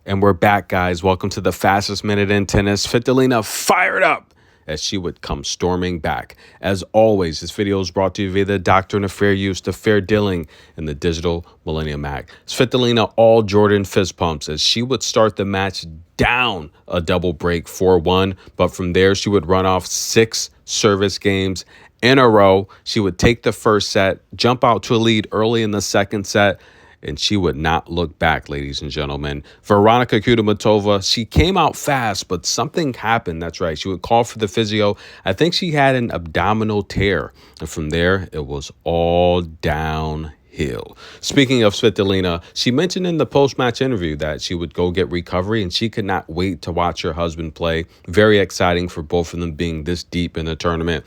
And we're back, guys. Welcome to the fastest minute in tennis. Svitolina fired up as she would come storming back. As always, this video is brought to you via the Doctrine of Fair Use, the Fair Dealing, and the Digital Millennium Act. Svitolina all Jordan fist pumps as she would start the match down a double break 4-1, but from there she would run off 6 service games in a row. She would take the first set, jump out to a lead early in the second set, and she would not look back, ladies and gentlemen. Veronika Kudermetova, she came out fast, but something happened. That's right. She would call for the physio. I think she had an abdominal tear. And from there, it was all downhill. Speaking of Svitolina, she mentioned in the post-match interview that she would go get recovery, and she could not wait to watch her husband play. Very exciting for both of them being this deep in the tournament.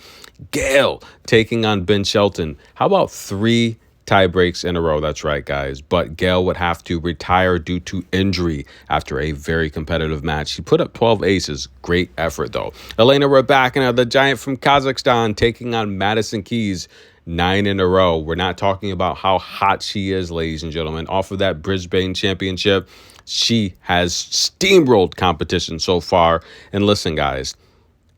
Gail taking on Ben Shelton. How about 3 tie breaks in a row? That's right, guys. But Gail would have to retire due to injury after a very competitive match. She put up 12 aces. Great effort, though. Elena Rybakina, the giant from Kazakhstan, taking on Madison Keys. 9 in a row. We're not talking about how hot she is, ladies and gentlemen. Off of that Brisbane championship, she has steamrolled competition so far. And listen, guys,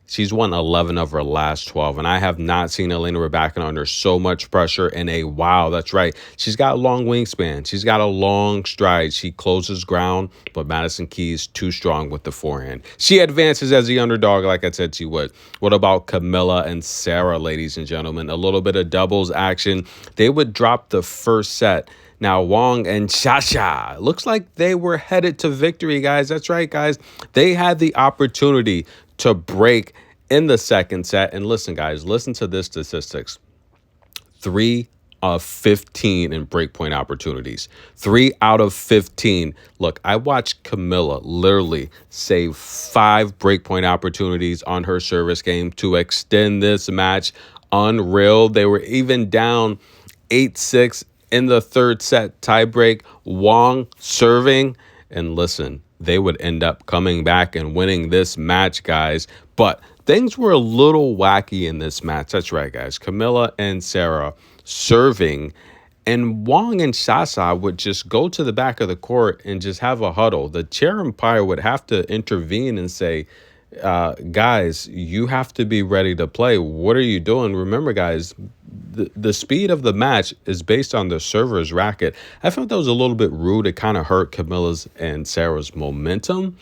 she's won 11 of her last 12, and I have not seen Elena Rybakina under so much pressure in a while. That's right. She's got a long wingspan. She's got a long stride. She closes ground, but Madison Keys too strong with the forehand. She advances as the underdog, like I said she would. What about Camilla and Sarah, ladies and gentlemen? A little bit of doubles action. They would drop the first set. Now, Wang and Dasha, looks like they were headed to victory, guys. That's right, guys. They had the opportunity to break in the second set. And listen, guys, listen to this statistics. 3 of 15 in breakpoint opportunities. 3 out of 15. Look, I watched Camilla literally save 5 breakpoint opportunities on her service game to extend this match. Unreal. They were even down 8-6 in the third set tiebreak. Wang serving. And listen, they would end up coming back and winning this match, guys. But things were a little wacky in this match. That's right, guys. Camilla and Sarah serving, and Wang and Sasa would just go to the back of the court and just have a huddle. The chair umpire would have to intervene and say, guys, you have to be ready to play. What are you doing? Remember, guys, the speed of the match is based on the server's racket. I felt that was a little bit rude. It kind of hurt Camilla's and Sarah's momentum.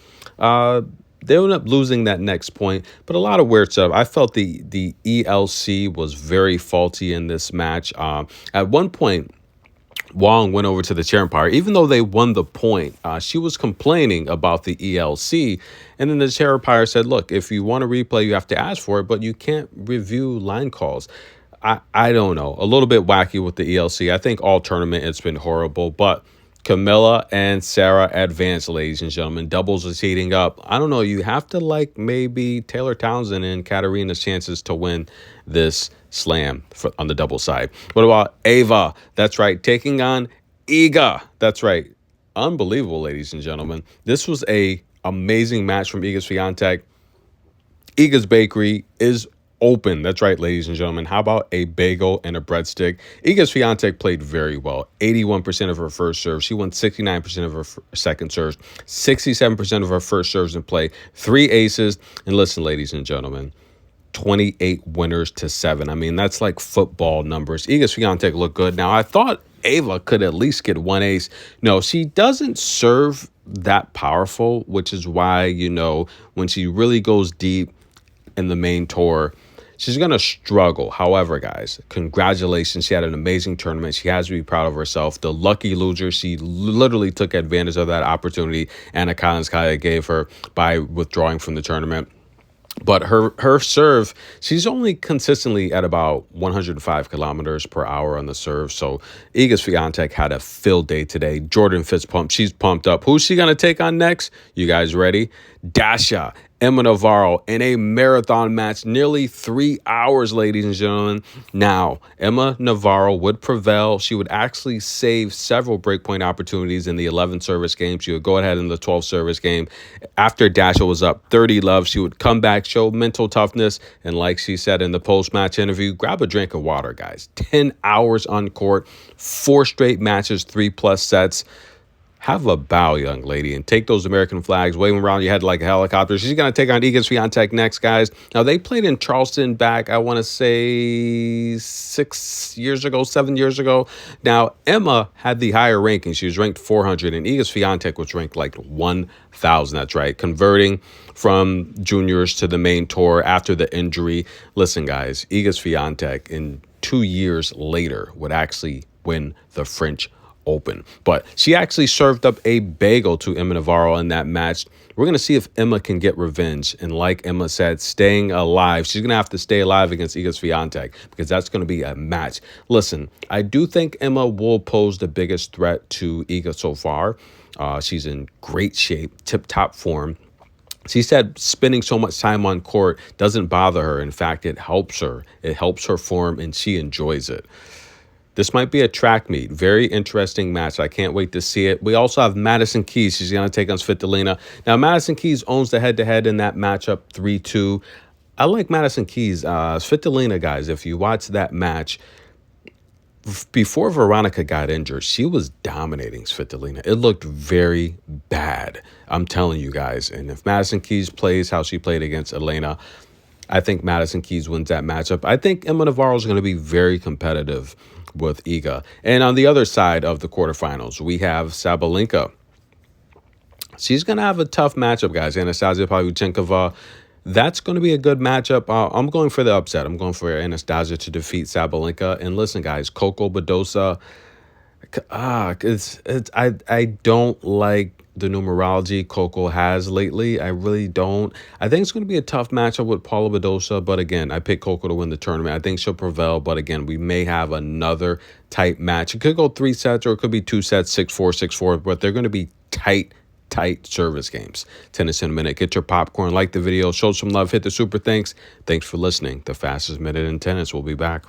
They ended up losing that next point, but a lot of weird stuff. I felt the ELC was very faulty in this match. At one point, Wang went over to the chair umpire. Even though they won the point, she was complaining about the ELC. And then the chair umpire said, look, if you want to replay, you have to ask for it, but you can't review line calls. I don't know. A little bit wacky with the ELC. I think all tournament it's been horrible, but Camilla and Sarah advance, ladies and gentlemen. Doubles is heating up. I don't know. You have to like maybe Taylor Townsend and Katarina's chances to win this slam on the double side. What about Ava? That's right. Taking on Iga. That's right. Unbelievable, ladies and gentlemen. This was a amazing match from Iga Swiatek. Iga's Bakery is open. That's right, ladies and gentlemen. How about a bagel and a breadstick? Iga Swiatek played very well. 81% of her first serve. She won 69% of her second serves. 67% of her first serves in play. 3 aces. And listen, ladies and gentlemen, 28 winners to 7. I mean, that's like football numbers. Iga Swiatek looked good. Now, I thought Ava could at least get 1 ace. No, she doesn't serve that powerful, which is why, you know, when she really goes deep in the main tour, she's going to struggle. However, guys, congratulations. She had an amazing tournament. She has to be proud of herself. The lucky loser, she literally took advantage of that opportunity Anna Kalinskaya gave her by withdrawing from the tournament. But her serve, she's only consistently at about 105 kilometers per hour on the serve. So Iga Swiatek had a field day today. Jordan fist pump. She's pumped up. Who's she going to take on next? You guys ready? Dasha, Emma Navarro in a marathon match, nearly 3 hours, ladies and gentlemen. Now, Emma Navarro would prevail. She would actually save several breakpoint opportunities in the 11 service game. She would go ahead in the 12 service game. After Dasha was up 30-love, she would come back, show mental toughness, and like she said in the post-match interview, grab a drink of water, guys. 10 hours on court, 4 straight matches, 3+ sets. Have a bow, young lady, and take those American flags, wave them around your head like a helicopter. She's going to take on Iga Swiatek next, guys. Now, they played in Charleston back, I want to say 7 years ago. Now, Emma had the higher ranking. She was ranked 400, and Iga Swiatek was ranked like 1,000. That's right, converting from juniors to the main tour after the injury. Listen, guys, Iga Swiatek in 2 years later would actually win the French Open. But she actually served up a bagel to Emma Navarro in that match. We're going to see if Emma can get revenge. And like Emma said, staying alive. She's going to have to stay alive against Iga Swiatek because that's going to be a match. Listen, I do think Emma will pose the biggest threat to Iga so far. She's in great shape, tip-top form. She said spending so much time on court doesn't bother her. In fact, it helps her. It helps her form, and she enjoys it. This might be a track meet. Very interesting match. I can't wait to see it. We also have Madison Keys. She's going to take on Svitolina. Now, Madison Keys owns the head-to-head in that matchup 3-2. I like Madison Keys. Svitolina, guys, if you watch that match, before Veronica got injured, she was dominating Svitolina. It looked very bad. I'm telling you guys. And if Madison Keys plays how she played against Elena, I think Madison Keys wins that matchup. I think Emma Navarro is going to be very competitive with Iga. And on the other side of the quarterfinals, we have Sabalenka. She's going to have a tough matchup, guys. Anastasia Pavlyuchenkova. That's going to be a good matchup. I'm going for the upset. I'm going for Anastasia to defeat Sabalenka. And listen, guys, Coco Badosa. I don't like the numerology Coco has lately. I really don't. I think it's going to be a tough matchup with Paula Badosa, but again, I picked Coco to win the tournament. I think she'll prevail, but again, we may have another tight match. It could go 3 sets or it could be 2 sets, 6-4, 6-4, but they're going to be tight service games. Tennis in a minute. Get your popcorn, like the video, show some love, hit the super thanks. Thanks for listening. The fastest minute in tennis. We'll be back.